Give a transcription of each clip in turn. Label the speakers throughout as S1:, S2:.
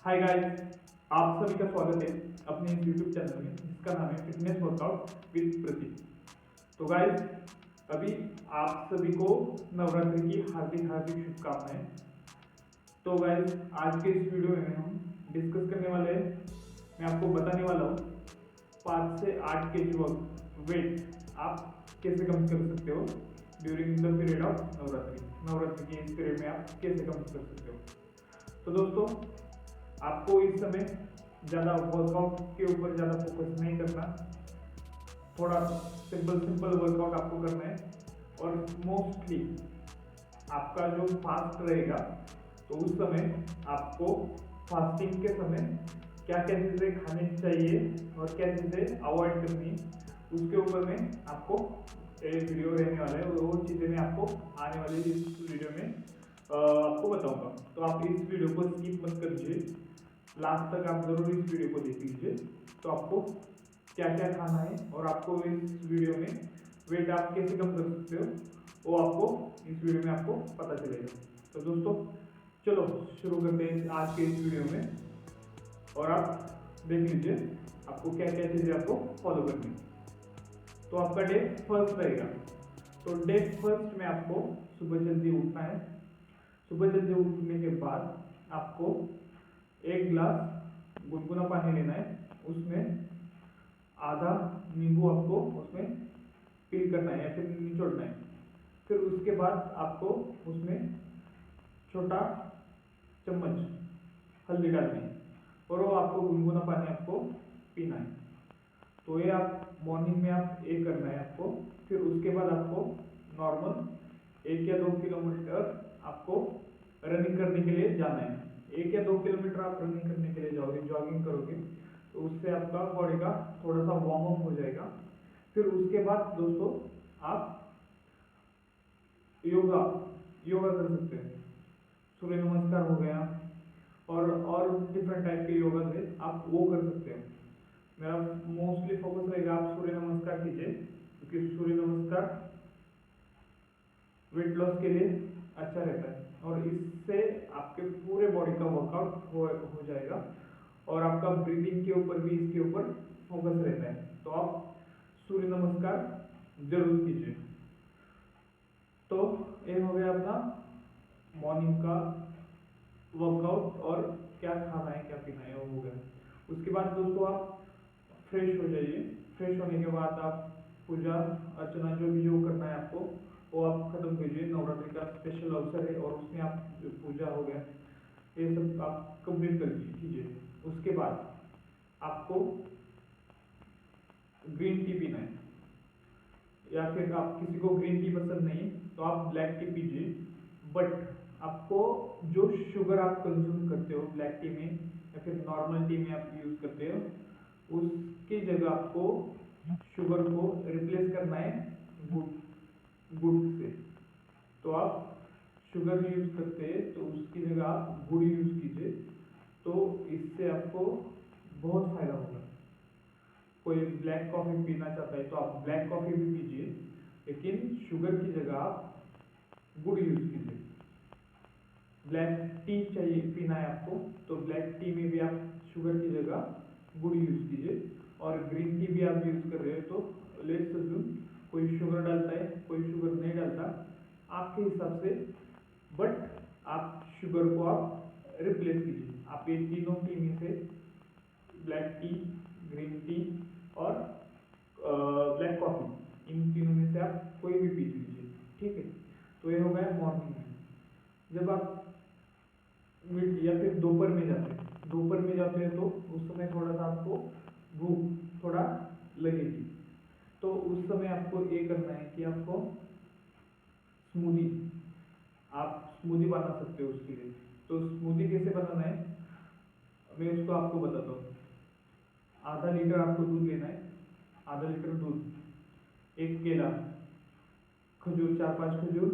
S1: Hi guys, आप सभी का स्वागत है अपने इस यूट्यूब चैनल में जिसका नाम है फिटनेस वर्कआउट विद प्रतीक। तो गाइस, अभी आप सभी को नवरात्रि की हार्दिक हार्दिक शुभकामनाएं। तो गाइस, आज के इस वीडियो में हम डिस्कस करने वाले हैं, मैं आपको बताने वाला हूँ 5 से 8 के जी वेट आप कैसे कम कर सकते हो during the period of Navratri के इस पीरियड में आप कैसे कम कर सकते हो। तो दोस्तों, आपको इस समय ज़्यादा वर्कआउट के ऊपर ज़्यादा फोकस नहीं करना, थोड़ा सिंपल सिंपल वर्कआउट आपको करना है। और मोस्टली आपका जो फास्ट रहेगा, तो उस समय आपको फास्टिंग के समय क्या क्या चीज़ें खानी चाहिए और क्या चीज़ें अवॉइड करनी, उसके ऊपर में आपको एक वीडियो रहने वाला है। वो चीज़ें मैं आपको आने वाली इस वीडियो में आपको बताऊंगा। तो आप इस वीडियो को स्किप मत करिए, लास्ट तक आप ज़रूर इस वीडियो को देख लीजिए। तो आपको क्या क्या खाना है और आपको इस वीडियो में वेट आप कैसे कम कर सकते हो, वो आपको इस वीडियो में आपको पता चलेगा। तो दोस्तों, चलो शुरू करते हैं आज के इस वीडियो में, और आप देख लीजिए आपको क्या क्या चीज़ें आपको फॉलो करनी है। तो आपका डे फर्स्ट रहेगा। तो डे फर्स्ट में आपको सुबह जल्दी उठना है। सुबह जल्दी उठने के बाद आपको एक गिलास गुनगुना पानी लेना है, उसमें आधा नींबू आपको उसमें पील करना है या फिर निचोड़ना है। फिर उसके बाद आपको उसमें छोटा चम्मच हल्दी डालनी है और वो आपको गुनगुना पानी आपको पीना है। तो ये आप मॉर्निंग में आप ये करना है आपको। फिर उसके बाद आपको नॉर्मल 1 या 2 किलोमीटर आपको रनिंग करने के लिए जाना है। 1 या 2 किलोमीटर आप रनिंग करने के लिए जाओगे, जॉगिंग करोगे, तो उससे आपका बॉडी का थोड़ा सा वार्म अप हो जाएगा। फिर उसके बाद दोस्तों आप योगा योगा कर सकते हैं। सूर्य नमस्कार हो गया, और डिफरेंट टाइप के योगा से आप वो कर सकते हैं। मेरा मोस्टली फोकस रहेगा आप सूर्य नमस्कार कीजिए, क्योंकि सूर्य नमस्कार वेट लॉस के लिए अच्छा रहता है और इससे आपके पूरे बॉडी का वर्कआउट हो जाएगा और आपका ब्रीदिंग के ऊपर भी इसके ऊपर फोकस रहता है। तो आप सूर्य नमस्कार जरूर कीजिए। तो ये हो गया अपना मॉर्निंग का वर्कआउट और क्या खाना है क्या पीना है, वो हो गया। उसके बाद दोस्तों आप फ्रेश हो जाइए। फ्रेश होने के बाद आप पूजा अर्चना जो भी जो करना है आपको, वो आप खत्म कीजिए। नवरात्रि का स्पेशल अवसर है और उसमें आप जो पूजा हो गया ये सब आप कंप्लीट कर कीजिए। उसके बाद आपको ग्रीन टी पीना है, या फिर आप किसी को ग्रीन टी पसंद नहीं तो आप ब्लैक टी पीजिए। बट आपको जो शुगर आप कंज्यूम करते हो ब्लैक टी में या फिर नॉर्मल टी में आप यूज करते हो, उसकी जगह आपको शुगर को रिप्लेस करना है गुड़ गुड़ से। तो आप शुगर यूज करते हैं तो उसकी जगह आप गुड़ यूज कीजिए। तो इससे आपको बहुत फायदा होगा। कोई ब्लैक कॉफ़ी पीना चाहता है तो आप ब्लैक कॉफ़ी भी पीजिए, लेकिन शुगर की जगह आप गुड़ यूज कीजिए। ब्लैक टी चाहिए पीना है आपको, तो ब्लैक टी में भी आप शुगर की जगह गुड़ यूज कीजिए। और ग्रीन टी भी आप यूज कर रहे हो तो लेट्स अज्यूम कोई शुगर डालता है कोई शुगर नहीं डालता, आपके हिसाब से। बट आप शुगर को आप रिप्लेस कीजिए। आप ये तीनों टी में से ब्लैक टी, ग्रीन टी और ब्लैक कॉफ़ी, इन तीनों में से आप कोई भी पी लीजिए, ठीक है। तो ये हो गया मॉर्निंग में। जब आप मिड या फिर दोपहर में जाते हैं तो उस समय थोड़ा सा आपको भूख थोड़ा लगेगी। तो उस समय आपको ये करना है कि आपको स्मूदी आप स्मूदी बना सकते हो उसके लिए। तो स्मूदी कैसे बनाना है मैं उसको आपको बताता हूँ। आधा लीटर आपको दूध लेना है, आधा लीटर दूध, एक केला, खजूर 4-5 खजूर,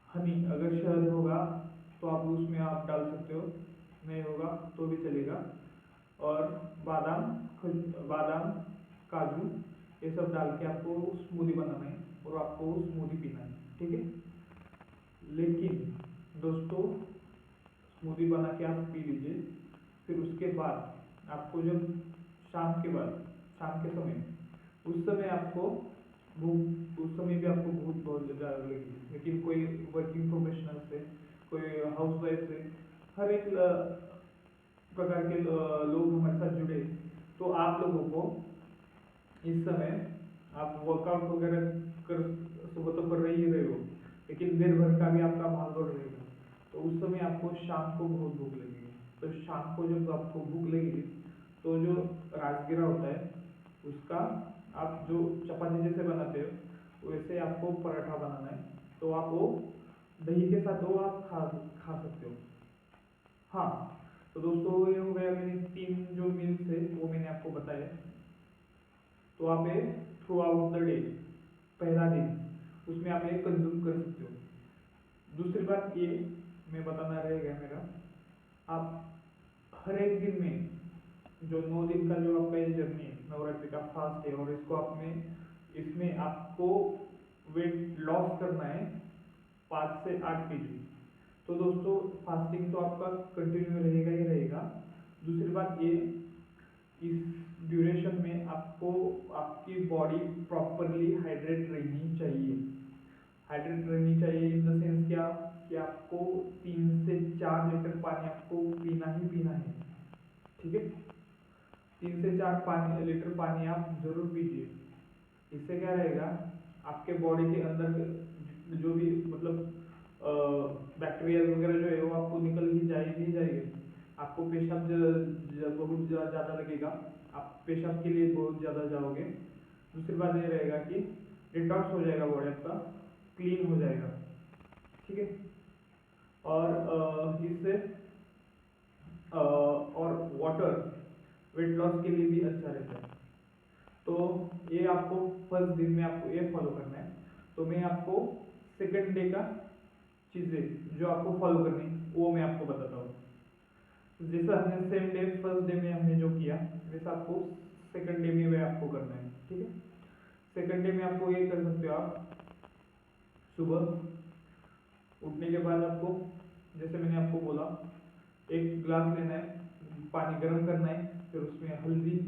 S1: हनी, अगर शहद होगा तो आप उसमें आप डाल सकते हो, नहीं होगा तो भी चलेगा। और बादाम, काजू, ये सब डाल के आपको स्मूदी बनाना है और आपको स्मूदी पीना है, ठीक है। लेकिन दोस्तों, स्मूदी बना के आप पी लीजिए। फिर उसके बाद आपको जब शाम के बाद, शाम के समय, उस समय आपको भूख, उस समय भी आपको भूख बहुत ज़्यादा लगेगी। लेकिन कोई वर्किंग प्रोफेशनल से, कोई हाउस वाइफ से, हर एक प्रकार के लोग हमारे साथ जुड़े, तो आप लोगों को इस समय आप वर्कआउट वगैरह कर, सुबह तो कर ही रहे हो, लेकिन दिन भर का भी आपका भागदौड़ रहेगा, तो उस समय आपको शाम को बहुत भूख लगेगी। तो शाम को जब आपको भूख लगेगी, तो जो राजगिरा होता है उसका आप जो चपाती जैसे बनाते हो वैसे आपको पराठा बनाना है। तो आप वो दही के साथ वो आप खा सकते हो। हाँ, तो दोस्तों ये हो गया मेरी 3 जो मील्स है वो मैंने आपको बताया। तो आप ये थ्रू आउट द डे, पहला दिन उसमें आप ये कंज्यूम कर सकते हो। दूसरी बात ये मैं बताना रहेगा मेरा, आप हर एक दिन में जो 9 दिन का जो आपका ये जर्नी है, नवरात्रि का फास्ट है, और इसको आप में इसमें आपको वेट लॉस करना है 5 से 8 केजी। तो दोस्तों फास्टिंग तो आपका कंटिन्यू रहेगा ही रहेगा। दूसरी बात ये, इस ड्यूरेशन में आपको आपकी बॉडी प्रॉपरली हाइड्रेट रहनी चाहिए। हाइड्रेट रहनी चाहिए इन द सेंस क्या, कि आपको 3 से 4 लीटर पानी आपको पीना ही पीना है। ठीक है, 3 से 4 लीटर पानी आप जरूर पीजिए। इससे क्या रहेगा, आपके बॉडी के अंदर जो भी मतलब बैक्टीरिया वगैरह जो है वो आपको निकल ही जाएंगे। आपको पेशाब बहुत ज़्यादा लगेगा, आप पेशाब के लिए बहुत ज़्यादा जाओगे। दूसरी बात ये रहेगा कि डिटॉक्स हो जाएगा बॉडी आपका, क्लीन हो जाएगा। ठीक है, और इससे और वाटर वेट लॉस के लिए भी अच्छा रहता है। तो ये आपको फर्स्ट दिन में आपको ये फॉलो करना है। तो मैं आपको सेकंड डे का चीज़ें जो आपको फॉलो करनी वो मैं आपको बताता हूँ। जैसा हमने सेम डे फर्स्ट डे में हमने जो किया, वैसा आपको सेकंड डे में वह आपको करना है। ठीक है, सेकंड डे में आपको ये कर सकते हो, आप सुबह उठने के बाद आपको, जैसे मैंने आपको बोला, एक ग्लास लेना है, पानी गर्म करना है, फिर उसमें हल्दी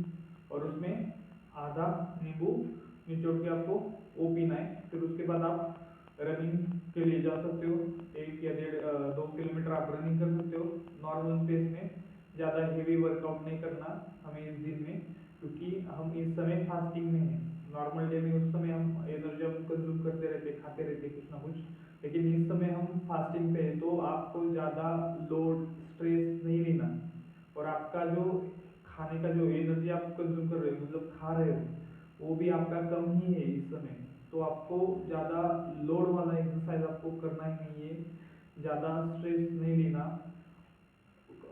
S1: और उसमें आधा नींबू निचोड़ के आपको वो पीना है। फिर उसके बाद आप रनिंग के लिए जा सकते हो, 1 या 2 किलोमीटर आप रनिंग कर सकते हो नॉर्मल पेस में। ज़्यादा हेवी वर्कआउट नहीं करना हमें इस दिन में, क्योंकि हम इस समय फास्टिंग में हैं। नॉर्मल डे में उस समय हम एनर्जी हम कंज्यूम करते रहते, खाते रहते कुछ ना कुछ, लेकिन इस समय हम फास्टिंग पे हैं। तो आपको ज़्यादा लोड स्ट्रेस नहीं लेना, और आपका जो खाने का जो एनर्जी आप कंज्यूम कर रहे हो, मतलब खा रहे हो, वो भी आपका कम ही है इस समय। तो आपको ज़्यादा लोड वाला एक्सरसाइज आपको करना ही नहीं है, ज़्यादा स्ट्रेस नहीं लेना।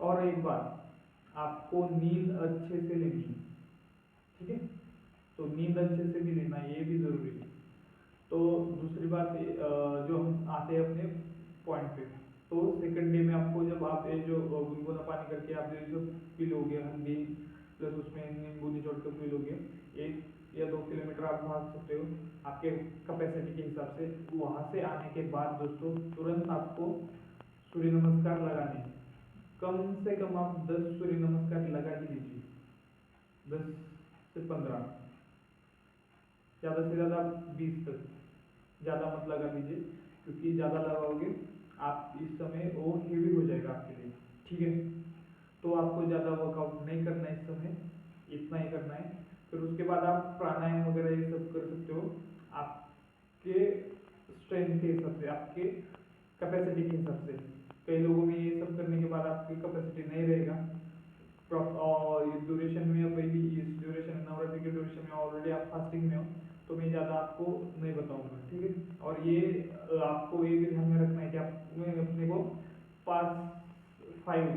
S1: और एक बात, आपको नींद अच्छे से लेनी है। ठीक है, तो नींद अच्छे से भी लेना, ये भी ज़रूरी है। तो दूसरी बात जो हम आते हैं अपने पॉइंट पे, तो सेकंड डे में आपको जब आप ये जो गुनगुना पानी करके आप ये जो पी लोगे, हल्दी प्लस उसमें नींबू निचोड़ कर पी लोगे, 1 या 2 किलोमीटर आप भाग सकते हो आपके कैपेसिटी के हिसाब से। वहाँ से आने के बाद दोस्तों तुरंत आपको सूर्य नमस्कार लगाने हैं। कम से कम आप 10 सूर्य नमस्कार लगा ही लीजिए, 10 से 15, ज़्यादा से ज़्यादा 20 तक, ज़्यादा मत लगा लीजिए, क्योंकि ज़्यादा लगाओगे आप इस समय वो हेवी हो जाएगा आपके लिए। ठीक है, तो आपको ज़्यादा वर्कआउट नहीं करना है इस समय, इतना ही करना है। फिर उसके बाद आप प्राणायाम वगैरह ये सब कर सकते हो आपके स्ट्रेंथ के हिसाब से, आपके कैपेसिटी के हिसाब से। कई लोगों में ये सब करने के बाद आपकी कैपेसिटी नहीं रहेगा और इस ड्यूरेशन में, अभी भी इस ड्यूरेशन नवरात्रि के ड्यूरेशन में ऑलरेडी आप फास्टिंग में हो, तो मैं ज़्यादा आपको नहीं बताऊंगा। ठीक है, और ये आपको ये भी ध्यान में रखना है कि आप अपने को 5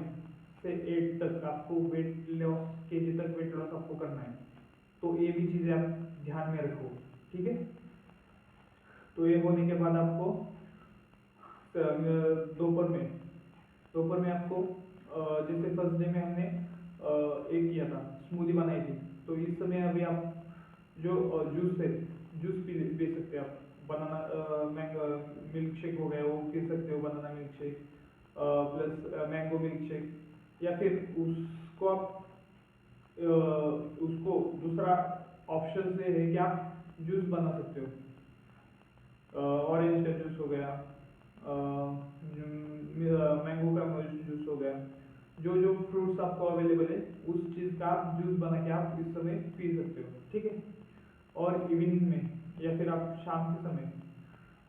S1: से 8 तक आपको वेट लॉस, केजी तक वेट लॉस आपको करना है। तो ये भी चीज़ें आप ध्यान में रखो। ठीक है, तो ये होने के बाद आपको दोपहर में आपको जैसे फर्स्ट डे में हमने एक किया था, स्मूदी बनाई थी, तो इस समय अभी आप जो जूस है, जूस पी सकते हैं आप। बनाना मैंगो मिल्क शेक हो गया वो पी सकते हो, banana milk shake. Plus mango milk shake, या फिर उसको आप उसको दूसरा ऑप्शन से है कि आप जूस बना सकते हो। ऑरेंज का जूस हो गया, मैंगो का जूस हो गया, जो जो फ्रूट्स आपको अवेलेबल है उस चीज़ का आप जूस बना के आप इस समय पी सकते हो, ठीक है। और इवनिंग में या फिर आप शाम के समय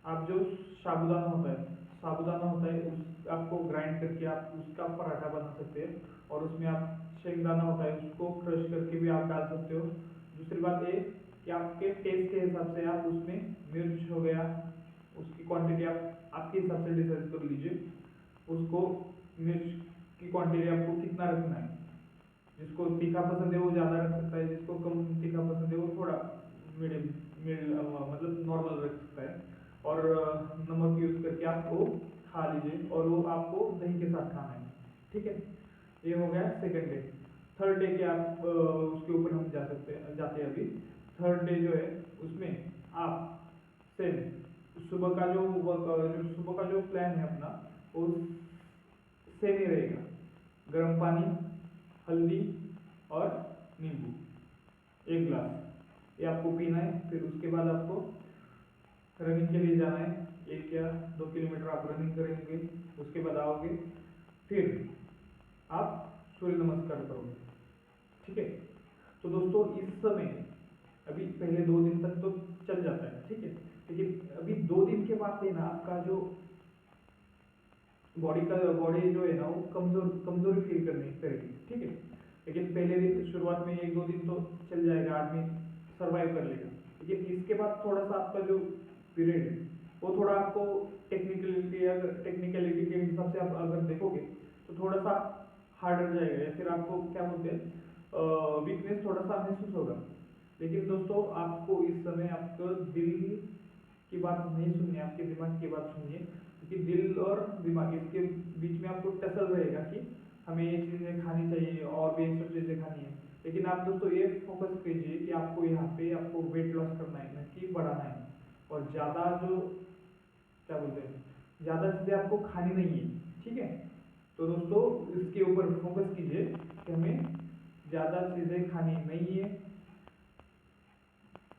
S1: आप जो साबूदाना होता है उस आपको ग्राइंड करके आप उसका पराठा बना सकते हैं, और उसमें आप शेंगदाना होता है उसको क्रश करके भी आप डाल सकते हो। दूसरी बात ये कि आपके टेस्ट के हिसाब से आप उसमें मिर्च हो गया, उसकी क्वांटिटी आप आपके हिसाब से डिसाइड कर लीजिए, उसको मिर्च की क्वांटिटी आपको कितना रखना है। जिसको तीखा पसंद है वो ज़्यादा रख सकता है, जिसको कम तीखा पसंद है वो थोड़ा मीडियम मतलब नॉर्मल रख सकता है। और नमक यूज़ करके आप वो खा लीजिए, और वो आपको दही के साथ खाना है, ठीक है। ये हो गया सेकंड डे। थर्ड डे के आप उसके ऊपर हम जाते हैं अभी। थर्ड डे जो है उसमें आप सेम सुबह का जो प्लान है अपना वो सेम ही रहेगा। गर्म पानी, हल्दी और नींबू 1 गिलास ये आपको पीना है। फिर उसके बाद आपको रनिंग के लिए जाना है, 1 या 2 किलोमीटर आप रनिंग करेंगे। उसके बाद आओगे, फिर आप सूर्य नमस्कार करोगे, ठीक है। तो दोस्तों इस समय अभी पहले 2 दिन तक तो चल जाता है, ठीक है, लेकिन अभी 2 दिन के बाद ना आपका जो बॉडी जो है ना वो कमजोरी फील करनी करेगी, ठीक है। लेकिन पहले दिन शुरुआत में 1-2 दिन तो चल जाएगा, आदमी सरवाइव कर लेगा। लेकिन इसके बाद थोड़ा सा आपका जो पीरियड है वो थोड़ा आपको टेक्निकलिटी के हिसाब से आप अगर देखोगे तो थोड़ा सा हार्डर जाएगा, या फिर आपको क्या बोलते हैं वीकनेस थोड़ा सा महसूस होगा। लेकिन दोस्तों आपको इस समय आपको दिल की बात नहीं सुननी है, आपके दिमाग की बात सुनिए, क्योंकि दिल और दिमाग इसके बीच में आपको टसल रहेगा कि हमें ये चीज़ें खानी चाहिए और भी एक्स्ट्रा चीज़ें खानी है। लेकिन आप दोस्तों ये फोकस कीजिए कि आपको यहाँ पे आपको वेट लॉस करना है, न कि बढ़ाना है। और ज़्यादा जो क्या बोलते हैं ज़्यादा चीज़ें आपको खानी नहीं है, ठीक है। तो दोस्तों इसके ऊपर फोकस कीजिए कि हमें ज़्यादा चीज़ें खानी नहीं है,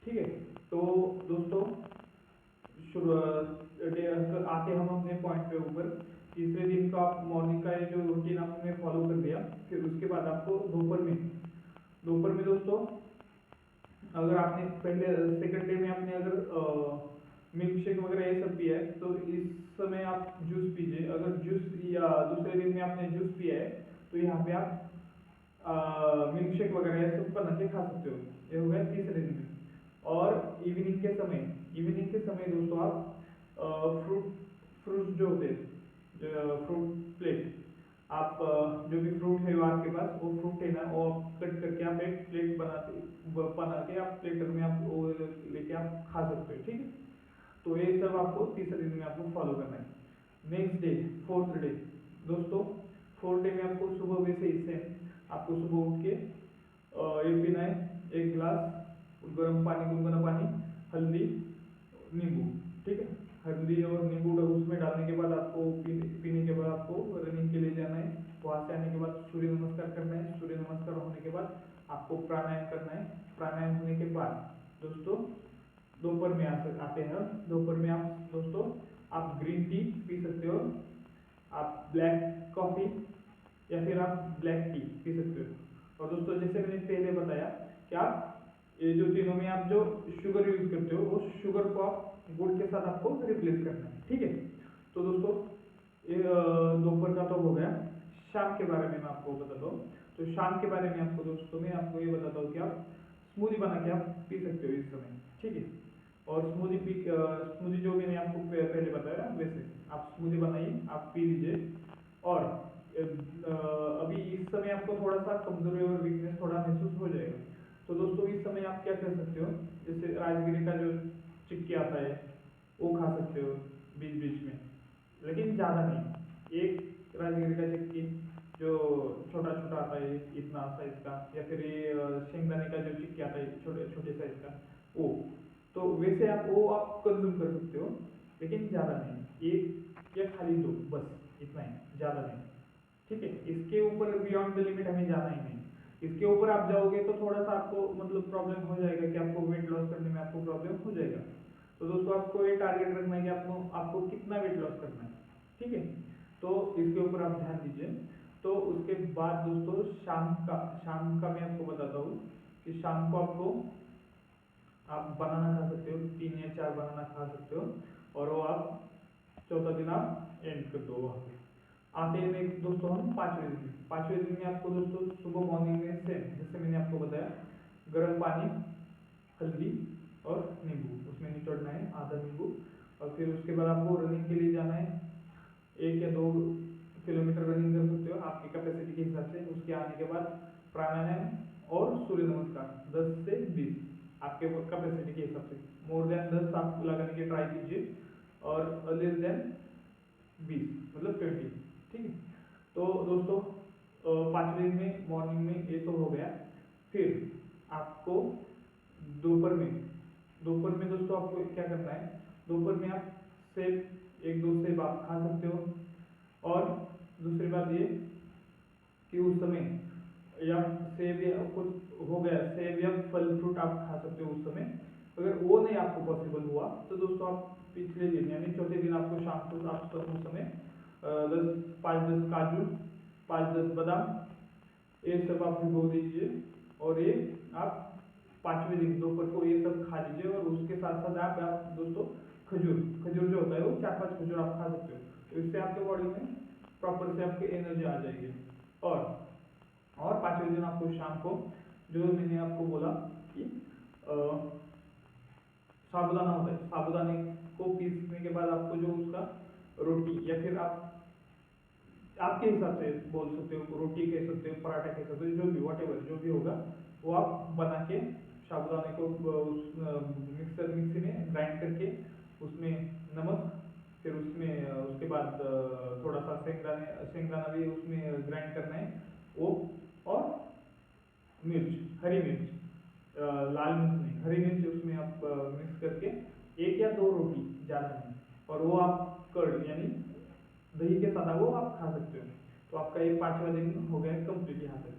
S1: ठीक है। तो दोस्तों आते हम अपने पॉइंट पे ऊपर। तीसरे दिन का आप मॉर्निंग का ये जो रूटीन आपने फॉलो कर दिया, फिर उसके बाद आपको दोपहर में दोस्तों अगर आपने पहले सेकंड डे में आपने अगर मिल्क शेक वगैरह ये सब पिया है तो इस समय आप जूस पीजिए। अगर जूस या दूसरे दिन में आपने जूस पिया है तो यहाँ पे आप मिल्क शेक वगैरह ये सब बना के खा सकते हो। ये हो गया तीसरे दिन में। और इवनिंग के समय दोस्तों आप फ्रूट जो होते हैं फ्रूट प्लेट, आप जो भी फ्रूट है वो आपके पास वो फ्रूट है ना वो कट करके आप एक प्लेट बना के आप प्लेटर में आप वो लेके आप खा सकते हो, ठीक है। तो ये सब आपको तीसरे दिन में आपको फॉलो करना है। नेक्स्ट डे फोर्थ डे दोस्तों, फोर्थ डे में आपको सुबह वैसे ही सेम आपको सुबह उठ के ये पीना है 1 गिलास गुनगुना पानी, हल्दी, नींबू, ठीक है। हल्दी और नींबू उसमें डालने के बाद आपको पीने के बाद आपको रनिंग के लिए जाना है। वहाँ से आने के बाद सूर्य नमस्कार करना है। सूर्य नमस्कार होने के बाद आपको प्राणायाम करना है। प्राणायाम होने के बाद दोस्तों दोपहर में आते हैं। दोपहर में आप दोस्तों आप ग्रीन टी पी सकते हो, आप ब्लैक कॉफ़ी या फिर आप ब्लैक टी पी सकते हो। और दोस्तों जैसे मैंने पहले बताया कि आप ये जो तीनों में आप जो शुगर यूज करते हो वो शुगर को आप गुड़ के साथ आपको रिप्लेस करना है, ठीक है। तो दोस्तों ये दोपहर का तो हो गया। शाम के बारे में मैं आपको बताता हूँ। तो शाम के बारे में आपको दोस्तों मैं आपको ये बताता हूँ कि आप स्मूदी बना के आप पी सकते हो इस समय, ठीक है। और स्मूदी जो मैंने आपको पहले बताया वैसे आप स्मूदी बनाइए, आप पी लीजिए। और अभी इस समय आपको थोड़ा सा कमजोरी और वीकनेस थोड़ा महसूस हो जाएगा। तो दोस्तों इस समय आप क्या कर सकते हो, जैसे राजगिरी का जो चिक्की आता है वो खा सकते हो बीच बीच में, लेकिन ज़्यादा नहीं। एक राजगिरी का चिक्की जो छोटा छोटा आता है इतना साइज का, या फिर ये शेंगदाने का जो चिक्की आता है छोटे छोटे साइज का वो, तो वैसे आप वो आप कंज्यूम कर सकते हो, लेकिन ज़्यादा नहीं, एक या खाली 2 बस, इतना ही, ज़्यादा नहीं। ठीक है, इसके ऊपर बियॉन्ड द लिमिट हमें जाना ही नहीं। इसके ऊपर आप जाओगे तो थोड़ा सा आपको मतलब प्रॉब्लम हो जाएगा कि आपको वेट लॉस करने में आपको प्रॉब्लम हो जाएगा। तो दोस्तों आपको ये टारगेट रखना है कि आपको कितना वेट लॉस करना है। ठीक है, तो इसके ऊपर आप ध्यान दीजिए। तो उसके बाद दोस्तों शाम का मैं आपको बताता हूँ कि शाम को आप बनाना खा सकते हो, 3 या 4 बनाना खा सकते हो, और वो आप चौथा दिन आप एंड कर दो वहाँ पे। आते हैं दोस्तों हम 5वें दिन में आपको दोस्तों सुबह मॉर्निंग में सेम जैसे मैंने आपको बताया, गर्म पानी, हल्दी और नींबू उसमें निचोड़ना है, आधा नींबू। और फिर उसके बाद आपको रनिंग के लिए जाना है, 1 या 2 किलोमीटर रनिंग कर सकते हो आपकी कैपेसिटी के हिसाब से। उसके आने के बाद प्राणायाम और सूर्य नमस्कार 10 से 20 आपके कैपेसिटी के हिसाब से। मोर देन 10 आप लगाने की ट्राई कीजिए और लेस देन 20 मतलब 20। ठीक है, तो दोस्तों 5वें दिन में मॉर्निंग में ये तो हो गया। फिर आपको दोपहर में दोस्तों आपको क्या करना है, दोपहर में आप सेब 1-2 सेब आप खा सकते हो। और दूसरी बात ये कि उस समय या सेब या कुछ हो गया, सेब या फल फ्रूट आप खा सकते हो उस समय। अगर वो नहीं आपको पॉसिबल हुआ तो दोस्तों आप पिछले दिन यानी चौथे दिन आपको शाम को आप उस समय 5-10 काजू, 5-10 बादाम, ये सब आप भिगो दीजिए और ये आप 5वें दिन दोपहर को ये सब खा लीजिए। और उसके साथ साथ आप दोस्तों खजूर जो होता है वो 4-5 खजूर आप खा सकते हो। तो इससे आपके बॉडी में प्रॉपर से आपकी एनर्जी आ जाएगी। और 5वें दिन आपको शाम को जो मैंने आपको बोला कि साबुदाना होता है, साबुदाने को पीसने के बाद आपको जो उसका रोटी या फिर आप आपके हिसाब से बोल सकते हो, रोटी कह सकते हो, पराठा कह सकते हो, जो भी वॉटेवर जो भी होगा वो आप बना के साबुदाने को मिक्सी में ग्राइंड करके उसमें नमक, फिर उसमें उसके बाद थोड़ा सा शेंगदाना भी उसमें ग्राइंड करना है वो, और हरी मिर्च, लाल मिर्च नहीं, हरी मिर्च उसमें आप मिक्स करके 1 या 2 रोटी, ज़्यादा नहीं, और वो आप कर्ड यानी दही के साथ वो आप खा सकते हो। तो आपका ये 5वां दिन हो गया कंप्लीट। यहाँ तक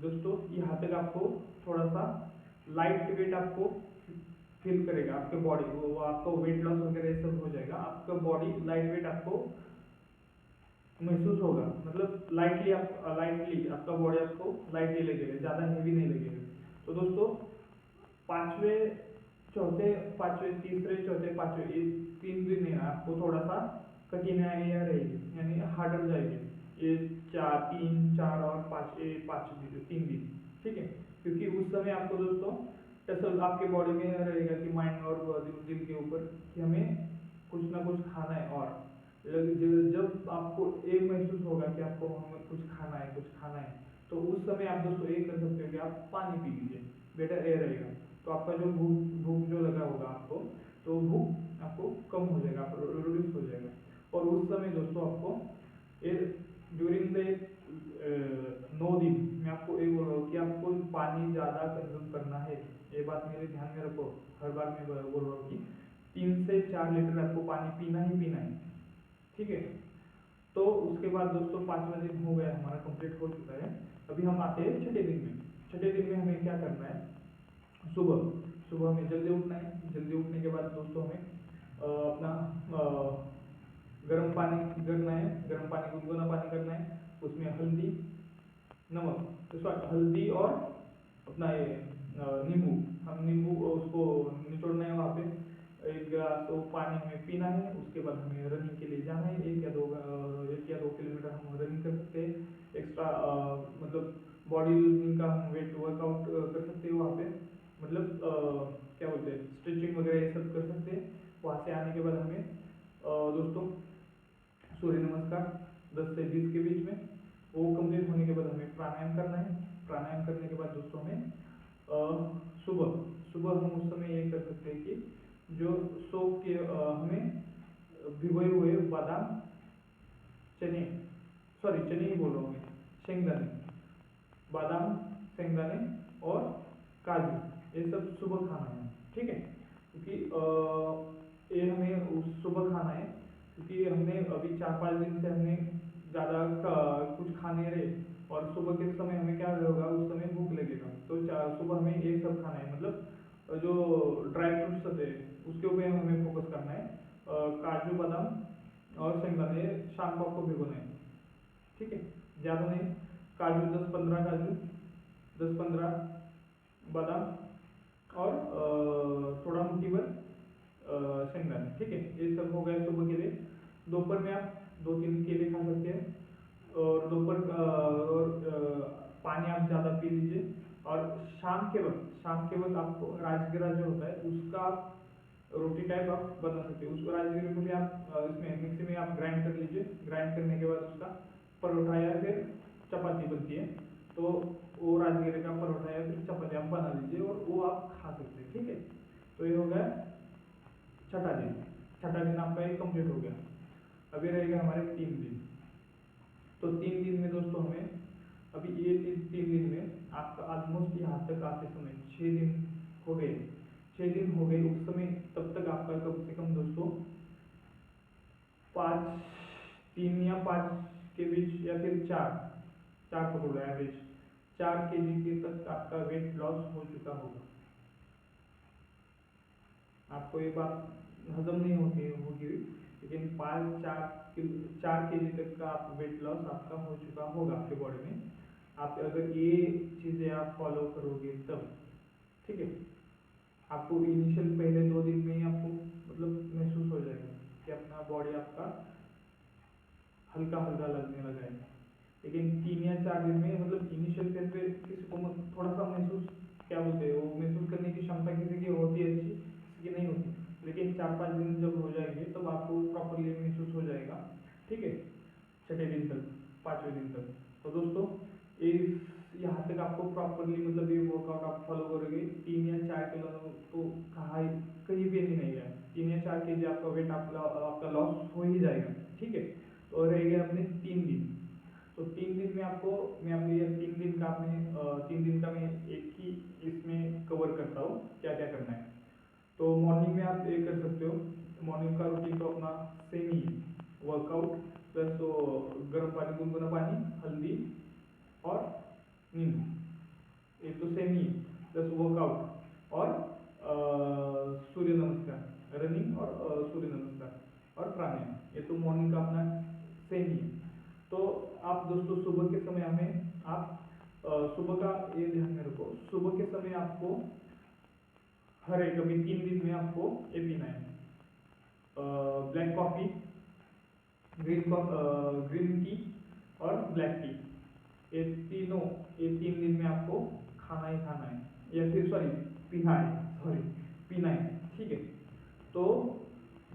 S1: दोस्तों, यहाँ तक आपको थोड़ा सा लाइट वेट आपको फील करेगा, आपके बॉडी वो आपको वेट लॉस वगैरह सब हो जाएगा, आपका बॉडी लाइट वेट आपको महसूस होगा, मतलब लाइटली आपका बॉडी आपको लाइटली लगेगा, ज़्यादा हेवी नहीं लगेगा। तो दोस्तों 5वें, 3 दिन है आपको थोड़ा सा कठिनाई रहेगी यानी हार्डर जाएगी, ये 3, 4 और 3 दिन। ठीक है, क्योंकि उस समय आपको दोस्तों टसल आपके बॉडी में रहेगा कि माइंड और दिल के ऊपर कि हमें कुछ ना कुछ खाना है। और जब आपको ये महसूस होगा कि आपको हमें कुछ खाना है, तो उस समय आप दोस्तों ये कर सकते हो कि आप पानी पी लीजिए, बेटर ये रहेगा। तो आपका जो भूख जो लगा होगा आपको, तो भूख आपको कम हो जाएगा, आप रिड्यूस हो जाएगा। और उस समय दोस्तों आपको ड्यूरिंग द 9 दिन मैं आपको ये बोल रहा हूँ कि आपको पानी ज़्यादा कंज्यूम करना है। ये बात मेरे ध्यान में रखो, हर बार मैं बोल रहा हूँ कि 3 से 4 लीटर आपको पानी पीना ही पीना है। ठीक है, तो उसके बाद दोस्तों 5वां दिन हो गया हमारा, कंप्लीट हो चुका है। अभी हम आते हैं छठे दिन में। छठे दिन में हमें क्या करना है, सुबह में जल्दी उठना है। जल्दी उठने के बाद दोस्तों हमें अपना गर्म पानी करना है, गर्म पानी गुनगुना पानी करना है, उसमें हल्दी, नमक, तो हल्दी और अपना ये नींबू, हम नींबू उसको निचोड़ना है वहाँ पे, 1 गिलास तो पानी हमें पीना है। उसके बाद हमें रनिंग के लिए जाना है, 1 या 2 किलोमीटर हम रनिंग कर सकते हैं। एक्स्ट्रा मतलब बॉडी लूजनिंग का हम वेट वर्कआउट कर सकते हैं वहाँ पे, मतलब क्या बोलते हैं स्ट्रेचिंग वगैरह ये सब कर सकते हैं। वहाँ से आने के बाद हमें दोस्तों सूर्य नमस्कार 10 से 20 के बीच में, वो कंप्लीट होने के बाद हमें प्राणायाम करना है। प्राणायाम करने के बाद दोस्तों हमें सुबह हम उस समय ये कर सकते हैं कि जो सोख के हमें भिगोए हुए बादाम, चने ही बोल रहा हूँ मैं, शेंगदाने, बादाम, शेंगदाने और काजू, ये सब सुबह खाना है। ठीक है, क्योंकि ये हमें सुबह खाना है। क्योंकि हमने अभी 4-5 दिन से हमने ज़्यादा कुछ खा नहीं रहे, और सुबह के समय हमें क्या होगा, उस समय भूख लगेगा, तो सुबह हमें ये सब खाना है, मतलब जो ड्राई फ्रूट्स होते हैं उसके ऊपर हमें फोकस करना है। काजू बादाम और शेंगदाने शाम को आपको भिगोना है, ठीक है, ज़्यादा नहीं, काजू 10-15 काजू, 10-15 बादाम और थोड़ा मुट्ठी भर शेंगदाने, ठीक है, ये सब हो गए सुबह के लिए। दोपहर में आप 2-3 केले खा सकते हैं, और दोपहर पानी आप ज़्यादा पी लीजिए। और शाम के वक्त आपको राजगिरा जो होता है उसका आप रोटी टाइप आप बना सकते हो। उसको राजगिरे को भी आप इसमें मिक्सी में आप ग्राइंड कर लीजिए, ग्राइंड करने के बाद उसका परोठा या फिर चपाती बनती है, तो वो राजगिरे का परोठा या फिर चपाती आप बना लीजिए और वो आप खा सकते हैं, ठीक है। तो ये हो गया छठा दिन। छठा दिन आपका एक कंप्लीट हो गया। अभी रहेगा हमारे 3 दिन। तो 3 दिन में दोस्तों हमें अभी ये 3 दिन में आपका ऑलमोस्ट यहाँ तक आते समय 6 दिन हो गए। 6 दिन हो गए उस समय, तब तक आपका कम से कम दोस्तों 5, 3 या 5 के बीच या फिर 4 पकड़ो एवरेज, 4 kg के तक आपका वेट लॉस हो चुका होगा। आपको ये बात हजम नहीं होगी, लेकिन 4 kg तक का आप वेट लॉस आपका हो चुका होगा आपके बॉडी में। आप अगर ये चीज़ें आप फॉलो करोगे तब, ठीक है, आपको इनिशियल पहले 2 दिन में ही आपको मतलब महसूस हो जाएगा कि अपना बॉडी आपका हल्का हल्का लगने लगा है। लेकिन 3 या 4 दिन में मतलब इनिशियल फेज पे किसी को थोड़ा सा महसूस, क्या बोलते हैं, वो महसूस करने की क्षमता किसी की होती है अच्छी, किसी की नहीं होती, लेकिन 4-5 दिन जब हो जाएंगे तब तो आपको प्रॉपरली महसूस हो जाएगा, ठीक है, छठे दिन तक, 5वें दिन तक। तो दोस्तों इस यहाँ तक आपको प्रॉपरली मतलब ये वर्कआउट आप फॉलो करोगे, 3 या 4 किलो तो कहाँ कहीं भी नहीं है, 3 या 4 kg आपका वेट आपका लॉस हो ही जाएगा, ठीक है। तो रह गए अपने 3 दिन। तो 3 दिन में आपको मैं आपको ये 3 दिन का आपने 3 दिन का मैं एक ही इसमें कवर करता हूँ क्या क्या करना है। तो मॉर्निंग में आप ये कर सकते हो, मॉर्निंग का रूटीन तो अपना सेम ही, वर्कआउट प्लस तो गर्म पानी, गुनगुना पानी, हल्दी और नींबू, ये तो सेम ही, प्लस वर्कआउट और सूर्य नमस्कार, रनिंग और सूर्य नमस्कार और प्राणायाम, ये तो मॉर्निंग का अपना सेम ही। तो आप दोस्तों सुबह के समय हमें आप सुबह का ये ध्यान में रखो, सुबह के समय आपको हर एक अभी 3 दिन में आपको ये पीना है, ब्लैक कॉफ़ी, ग्रीन टी और ब्लैक टी, ये तीनों, ये 3 दिन में आपको खाना ही खाना है, या फिर पीना है, ठीक है। तो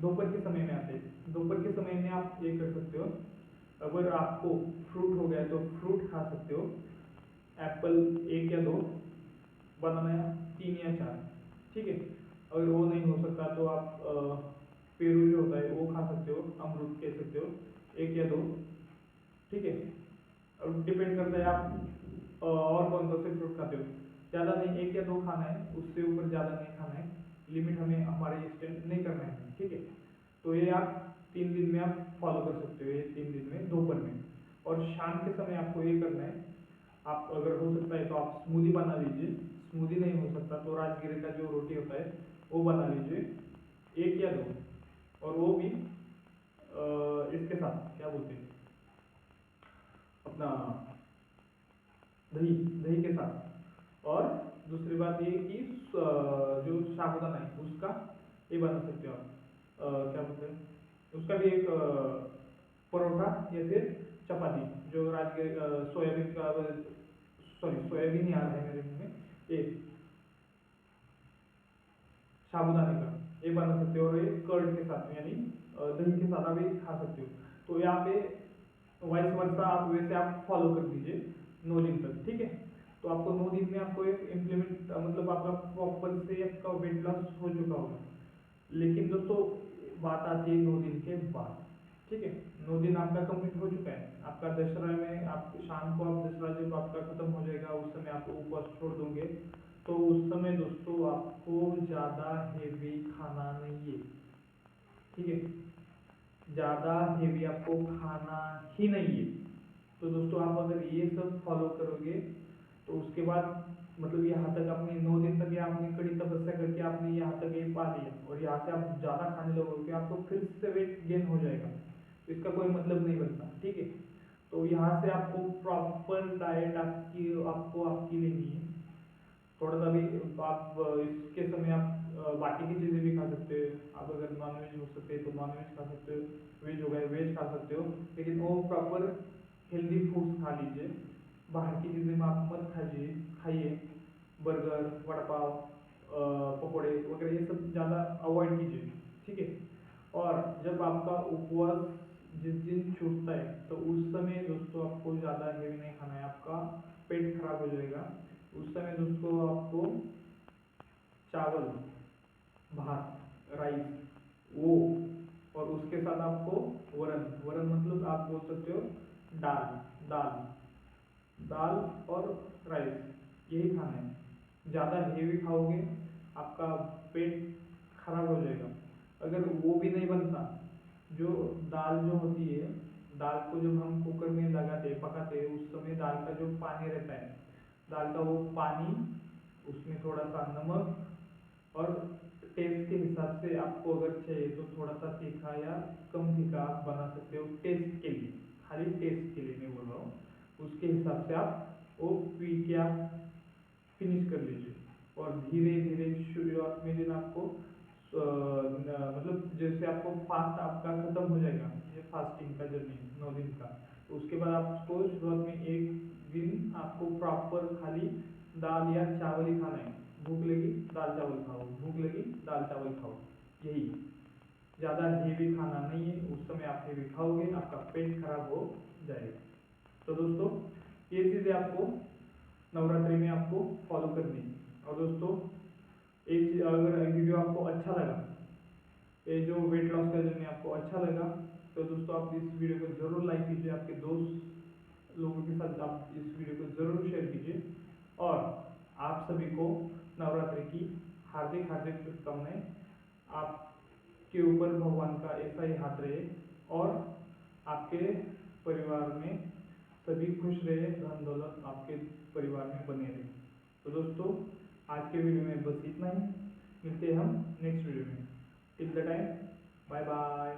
S1: दोपहर के समय में आते हैं, दोपहर के समय में आप ये कर सकते हो, अगर आपको फ्रूट हो गया तो फ्रूट खा सकते हो, एप्पल 1 या 2, बनाना 3 या 4, ठीक है। अगर वो नहीं हो सकता तो आप पेरू जो होता है वो खा सकते हो, अमरूद कह सकते हो, 1 या 2, ठीक है। अब डिपेंड करता है आप और कौन कौन से फ्रूट खाते हो, ज़्यादा नहीं, 1 या 2 खाना है, उससे ऊपर ज़्यादा नहीं खाना है, लिमिट हमें हमारे एक्सटेंड नहीं करना है, ठीक है। तो ये आप 3 दिन में आप फॉलो कर सकते हो, ये 3 दिन में दोपहर में। और शाम के समय आपको ये करना है, आप अगर हो सकता है तो आप स्मूदी बना लीजिए, स्मूदी नहीं हो सकता तो राजगिरे का जो रोटी होता है वो बना लीजिए, 1 या 2, और वो भी इसके साथ क्या बोलते हैं अपना दही, दही के साथ। और दूसरी बात ये कि जो साबुदाना है उसका ये बना सकते हो आप, क्या बोलते हैं उसका भी एक परोठा या फिर चपाती, जो राजगिरे सोयाबीन का, सॉरी सोयाबीन ही आ रहा है मेरे मुंह में, ये साबुदाने का ये बना सकते हो, और ये कर्ड के साथ यानी दही के साथ आप ये खा सकते हो। तो यहाँ पे वाइस वर्सा आप वैसे आप फॉलो कर दीजिए 9 दिन तक, ठीक है। तो आपको 9 दिन में आपको एक इम्प्लीमेंट मतलब आपका प्रॉपर से आपका वेट लॉस हो चुका होगा। लेकिन दोस्तों बात आती है 9 दिन के बाद, ठीक है। 9 दिन आपका कंप्लीट हो चुका है, आपका दशहरा में आप शाम को आप दशहरा जब आपका खत्म हो जाएगा उस समय आप उपवास छोड़ दोगे, तो उस समय दोस्तों आपको ज़्यादा हेवी खाना नहीं है, ठीक है। ज़्यादा हेवी आपको खाना ही नहीं है। तो दोस्तों आप अगर ये सब फॉलो करोगे तो उसके बाद मतलब यहाँ तक आपने 9 दिन तक या आपने कड़ी तपस्या करके आपने यहाँ तक ये पा लिया और यहाँ से आप ज़्यादा खाने लगोगे आपको फिर से वेट गेन हो जाएगा, तो इसका कोई मतलब नहीं बनता, ठीक है। तो यहाँ से आपको प्रॉपर डाइट आपको आपकी लेनी है। थोड़ा सा भी आप इसके समय आप बाकी की चीज़ें भी खा सकते हो। आप अगर नॉनवेज हो सकते हैं तो नॉनवेज खा सकते हो, वेज हो गए वेज खा सकते हो, लेकिन वो प्रॉपर हेल्दी फूड्स खा लीजिए। बाहर की चीज़ें में आप मत खाइए। बर्गर, वड़ा पाव, पकौड़े वगैरह ये सब ज़्यादा अवॉइड कीजिए, ठीक है। और जब आपका उपवास जिस दिन छूटता है तो उस समय दोस्तों आपको ज़्यादा हेवी नहीं खाना है, आपका पेट खराब हो जाएगा। उस समय दोस्तों आपको चावल, भात, राइस वो, और उसके साथ आपको वरण, वरण मतलब आप बोल सकते हो दाल, दाल, दाल और राइस यही खाना है। ज़्यादा हेवी खाओगे आपका पेट खराब हो जाएगा। अगर वो भी नहीं बनता, जो दाल जो होती है, दाल को जब हम कुकर में लगाते पकाते हैं उस समय दाल का जो पानी रहता है, दाल का वो पानी, उसमें थोड़ा सा नमक और टेस्ट के हिसाब से आपको अगर चाहिए तो थोड़ा सा तीखा या कम तीखा आप बना सकते हो, टेस्ट के लिए, खाली टेस्ट के लिए मैं बोल रहा हूँ। उसके हिसाब से आप वो पी के आप फिनिश कर लीजिए। और धीरे धीरे शुरुआत में दिन आपको मतलब जैसे आपको फास्ट आपका खत्म हो जाएगा ये फास्टिंग का जर्नी 9 दिन का, तो उसके बाद आपको शुरुआत में एक दिन आपको प्रॉपर खाली दाल या चावल ही खाना है। भूख लगी दाल चावल खाओ, भूख लगी दाल चावल खाओ, यही। ज़्यादा हेवी खाना नहीं है, उस समय आप हेवी खाओगे आपका पेट खराब हो जाएगा। तो दोस्तों ये चीज़ें आपको नवरात्रि में आपको फॉलो करनी है। और दोस्तों एक चीज़, अगर वीडियो आपको अच्छा लगा, ये जो वेट लॉस का जर्नी आपको अच्छा लगा, तो दोस्तों आप इस वीडियो को ज़रूर लाइक कीजिए, आपके दोस्त लोगों के साथ आप इस वीडियो को ज़रूर शेयर कीजिए। और आप सभी को नवरात्रि की हार्दिक हार्दिक शुभकामनाएं। आपके ऊपर भगवान का ऐसा ही हाथ रहे और आपके परिवार में सभी खुश रहे, धन दौलत आपके परिवार में बने रहे। तो दोस्तों आज के वीडियो में बस इतना ही, मिलते हैं हम नेक्स्ट वीडियो में। Till the time, bye bye.